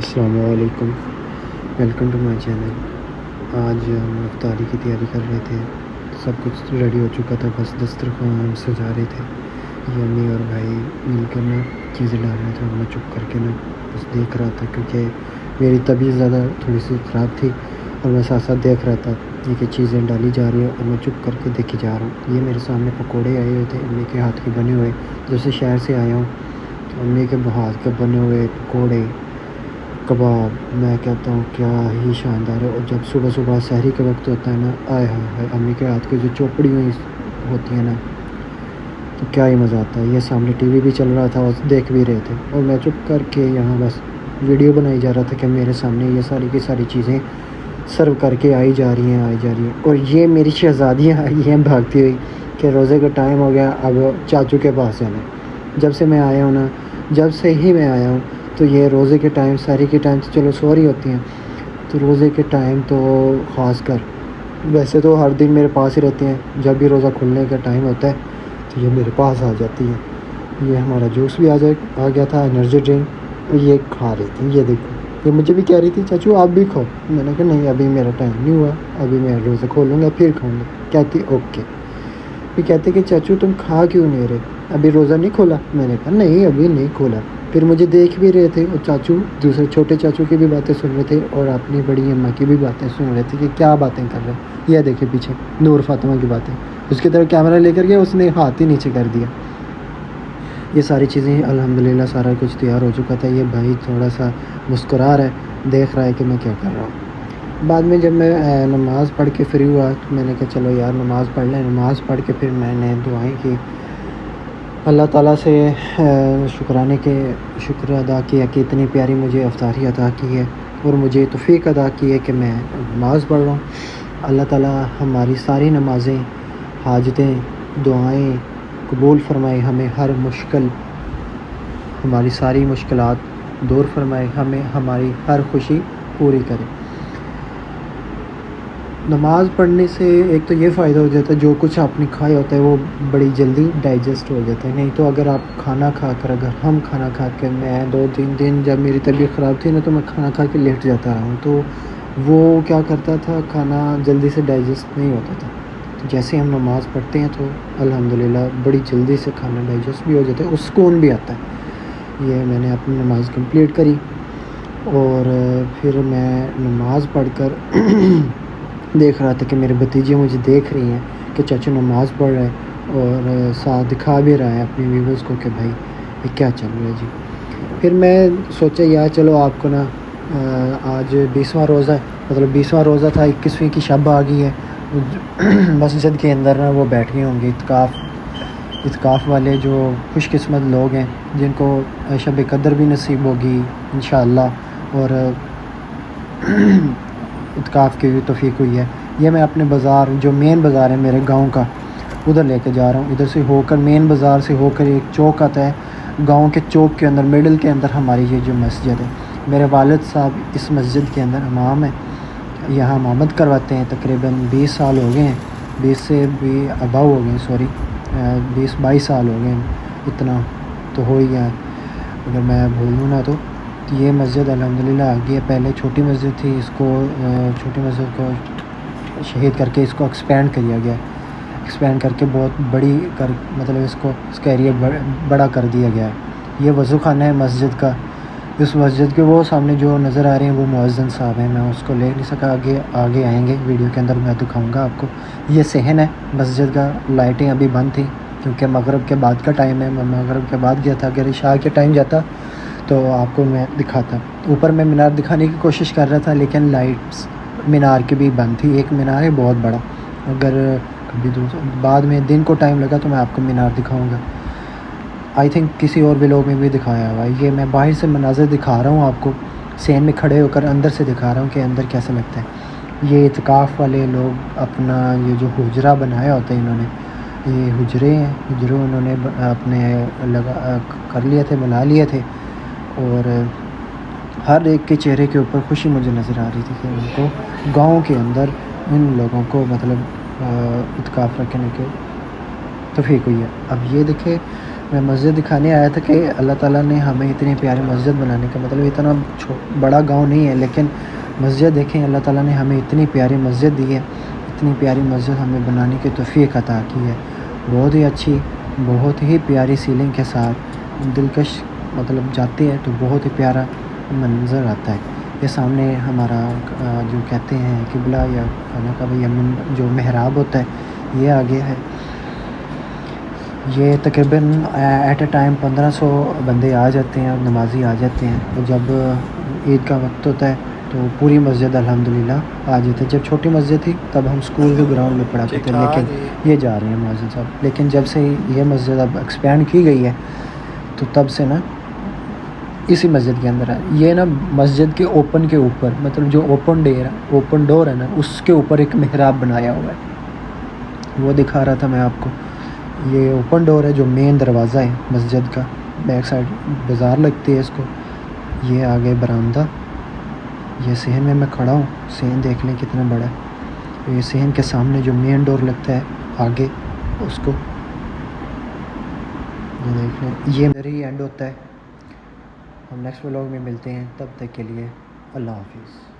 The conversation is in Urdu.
السلام علیکم، ویلکم ٹو مائی چینل۔ آج ہم افطاری کی تیاری کر رہے تھے، سب کچھ ریڈی ہو چکا تھا، بس دسترخوان ہم سجا رہے تھے۔ یہ امی اور بھائی مل کر نا چیزیں ڈال رہے تھے اور میں چپ کر کے نا بس دیکھ رہا تھا، کیونکہ میری طبیعت زیادہ تھوڑی سی خراب تھی اور میں ساتھ ساتھ دیکھ رہا تھا یہ کہ چیزیں ڈالی جا رہی ہیں اور میں چپ کر کے دیکھی جا رہا ہوں۔ یہ میرے سامنے پکوڑے آئے ہوئے تھے امی کے ہاتھ کے بنے ہوئے، جیسے شہر سے آیا ہوں تو امی کے ہاتھ کے بنے ہوئے پکوڑے، کباب، میں کہتا ہوں کیا ہی شاندار ہے۔ اور جب صبح صبح سحری کا وقت ہوتا ہے نا، آئے ہائے ہائے، امی کے ہاتھ کی جو چوپڑی ہوئی ہوتی ہیں نا، تو کیا ہی مزہ آتا ہے۔ یہ سامنے ٹی وی بھی چل رہا تھا اور دیکھ بھی رہے تھے، اور میں چپ کر کے یہاں بس ویڈیو بنائی جا رہا تھا کہ میرے سامنے یہ ساری کی ساری چیزیں سرو کر کے آئی جا رہی ہیں۔ اور یہ میری شہزادیاں آئی ہیں بھاگتی ہوئی کہ روزے کا ٹائم ہو گیا، اب چاچو کے پاس جانا ہے۔ جب سے میں آیا ہوں نا، جب سے ہی میں آیا ہوں تو یہ روزے کے ٹائم، سحری کے ٹائم تو چلو سو رہی ہوتی ہیں، تو روزے کے ٹائم تو خاص کر، ویسے تو ہر دن میرے پاس ہی رہتی ہیں، جب بھی روزہ کھلنے کا ٹائم ہوتا ہے تو یہ میرے پاس آ جاتی ہے۔ یہ ہمارا جوس بھی آ گیا تھا، انرجی ڈرنک، یہ کھا رہی تھی۔ یہ دیکھو، یہ مجھے بھی کہہ رہی تھی چاچو آپ بھی کھاؤ، میں نے کہا نہیں ابھی میرا ٹائم نہیں ہوا، ابھی میں روزہ کھولوں گا پھر کھاؤں گا۔ کہتی اوکے۔ پھر کہتے کہ چاچو تم کھا کیوں نہیں رہے، ابھی روزہ نہیں کھولا؟ میں نے کہا نہیں ابھی نہیں کھولا۔ پھر مجھے دیکھ بھی رہے تھے، اور چاچو دوسرے چھوٹے چاچو کی بھی باتیں سن رہے تھے اور اپنی بڑی اماں کی بھی باتیں سن رہے تھے کہ کیا باتیں کر رہے ہیں۔ یہ دیکھے پیچھے نور فاطمہ کی باتیں، اس کی طرف کیمرہ لے کر گیا، اس نے ہاتھ ہی نیچے کر دیا۔ یہ ساری چیزیں الحمدللہ سارا کچھ تیار ہو چکا تھا۔ یہ بھائی تھوڑا سا مسکرا رہا ہے، دیکھ رہا ہے کہ میں کیا کر رہا ہوں۔ بعد میں جب میں نماز پڑھ کے فری ہوا تو میں نے کہا چلو یار نماز پڑھ لیں۔ نماز پڑھ کے پھر میں نے دعائیں کی، اللہ تعالیٰ سے شکر ادا کیا کہ اتنی پیاری مجھے افطاری عطا کی ہے اور مجھے توفیق ادا کی ہے کہ میں نماز پڑھ رہا ہوں۔ اللہ تعالیٰ ہماری ساری نمازیں، حاجتیں، دعائیں قبول فرمائے، ہمیں ہماری ساری مشکلات دور فرمائے، ہمیں ہماری ہر خوشی پوری کرے۔ نماز پڑھنے سے ایک تو یہ فائدہ ہو جاتا ہے، جو کچھ آپ نے کھایا ہوتا ہے وہ بڑی جلدی ڈائجسٹ ہو جاتا ہے۔ نہیں تو اگر ہم کھانا کھا کے، میں 2-3 دن جب میری طبیعت خراب تھی نا تو میں کھانا کھا کے لیٹ جاتا رہا ہوں، تو وہ کیا کرتا تھا، کھانا جلدی سے ڈائجسٹ نہیں ہوتا تھا۔ تو جیسے ہم نماز پڑھتے ہیں تو الحمدللہ بڑی جلدی سے کھانا ڈائجسٹ بھی ہو جاتا ہے اور سکون بھی آتا ہے۔ یہ میں نے اپنی نماز کمپلیٹ کری اور پھر میں نماز پڑھ کر دیکھ رہا تھا کہ میرے بھتیجے مجھے دیکھ رہی ہیں کہ چاچو نماز پڑھ رہے ہیں، اور ساتھ دکھا بھی رہا ہے اپنی ویورز کو کہ بھائی یہ کیا چل رہا ہے جی۔ پھر میں سوچا یار چلو آپ کو نا آج 20واں روزہ ہے، مطلب 20واں روزہ تھا، 21ویں کی شب آ گئی ہے۔ مسجد کے اندر نا وہ بیٹھ گئے ہوں گے اعتکاف والے، جو خوش قسمت لوگ ہیں جن کو شب قدر بھی نصیب ہوگی انشاءاللہ، اور اعتکاف کی بھی توفیق ہوئی ہے۔ یہ میں اپنے بازار، جو مین بازار ہے میرے گاؤں کا، ادھر لے کے جا رہا ہوں۔ ادھر سے ہو کر، مین بازار سے ہو کر ایک چوک آتا ہے، گاؤں کے چوک کے اندر مڈل کے اندر ہماری یہ جو مسجد ہے، میرے والد صاحب اس مسجد کے اندر امام ہیں، یہاں امامت کرواتے ہیں۔ تقریباً 20 سال ہو گئے ہیں، 20 سے بھی اباؤ ہو گئے، 20-22 سال ہو گئے ہیں، اتنا تو ہو ہی گیا ہے اگر میں بھولوں نا تو۔ یہ مسجد الحمدللہ آ گئی ہے، پہلے چھوٹی مسجد تھی، چھوٹی مسجد کو شہید کر کے اس کو ایکسپینڈ کیا گیا، ایکسپینڈ کر کے بہت بڑی مطلب اس کا ایریا بڑا کر دیا گیا ہے۔ یہ وضو خانہ ہے مسجد کا۔ اس مسجد کے وہ سامنے جو نظر آ رہے ہیں وہ مؤذن صاحب ہیں، میں اس کو لے نہیں سکا، آگے آئیں گے ویڈیو کے اندر میں دکھاؤں گا آپ کو۔ یہ صحن ہے مسجد کا، لائٹیں ابھی بند تھیں کیونکہ مغرب کے بعد کا ٹائم ہے، میں مغرب کے بعد گیا تھا، اگر عشاء کے ٹائم جاتا تو آپ کو میں دکھاتا۔ اوپر میں مینار دکھانے کی کوشش کر رہا تھا لیکن لائٹس مینار کی بھی بند تھی۔ ایک مینار ہے بہت بڑا، اگر کبھی بعد میں دن کو ٹائم لگا تو میں آپ کو مینار دکھاؤں گا، آئی تھنک کسی اور ولاگ میں بھی دکھایا ہوا ہے۔ یہ میں باہر سے مناظر دکھا رہا ہوں آپ کو، سین میں کھڑے ہو کر اندر سے دکھا رہا ہوں کہ اندر کیسا لگتا ہے۔ یہ اعتکاف والے لوگ اپنا یہ جو حجرہ بنایا ہوتا ہے، انہوں نے یہ حجرے ہیں، حجروں انہوں نے اپنے کر لیے تھے، بنا لیے تھے، اور ہر ایک کے چہرے کے اوپر خوشی مجھے نظر آ رہی تھی کہ ان کو گاؤں کے اندر ان لوگوں کو مطلب اعتکاف رکھنے کے توفیق ہوئی ہے۔ اب یہ دیکھیں میں مسجد دکھانے آیا تھا کہ اللہ تعالیٰ نے ہمیں اتنی پیاری مسجد بنانے کا مطلب اتنا بڑا گاؤں نہیں ہے، لیکن مسجد دیکھیں اللہ تعالیٰ نے ہمیں اتنی پیاری مسجد دی ہے، اتنی پیاری مسجد ہمیں بنانے کی توفیق عطا کی ہے، بہت ہی اچھی، بہت ہی پیاری سیلنگ کے ساتھ دلکش، مطلب جاتے ہیں تو بہت ہی پیارا منظر آتا ہے۔ یہ سامنے ہمارا جو کہتے ہیں قبلہ یا خانہ کعبہ یا جو محراب ہوتا ہے یہ آگے ہے۔ یہ تقریباً ایٹ اے ٹائم 1500 بندے آ جاتے ہیں اور نمازی آ جاتے ہیں، اور جب عید کا وقت ہوتا ہے تو پوری مسجد الحمدللہ آ جاتے ہیں۔ جب چھوٹی مسجد تھی تب ہم اسکول کے گراؤنڈ میں پڑھا کرتے، لیکن یہ جا رہے ہیں مؤذن صاحب، لیکن جب سے یہ مسجد اب ایکسپینڈ کی گئی ہے تو تب سے نا اسی مسجد کے اندر ہے یہ نا مسجد کے اوپن کے اوپر، مطلب جو اوپن ڈور ہے نا اس کے اوپر ایک محراب بنایا ہوا ہے، وہ دکھا رہا تھا میں آپ کو۔ یہ اوپن ڈور ہے جو مین دروازہ ہے مسجد کا، بیک سائڈ بازار لگتی ہے اس کو، یہ آگے برآمدہ، یہ صحن میں کھڑا ہوں، صحن دیکھ لیں کتنا بڑا ہے، یہ صحن کے سامنے جو مین ڈور لگتا ہے آگے اس کو یہ دیکھ لیں، یہ ادھر ہی اینڈ ہوتا ہے۔ ہم نیکسٹ ولاگ میں ملتے ہیں، تب تک کے لیے اللہ حافظ۔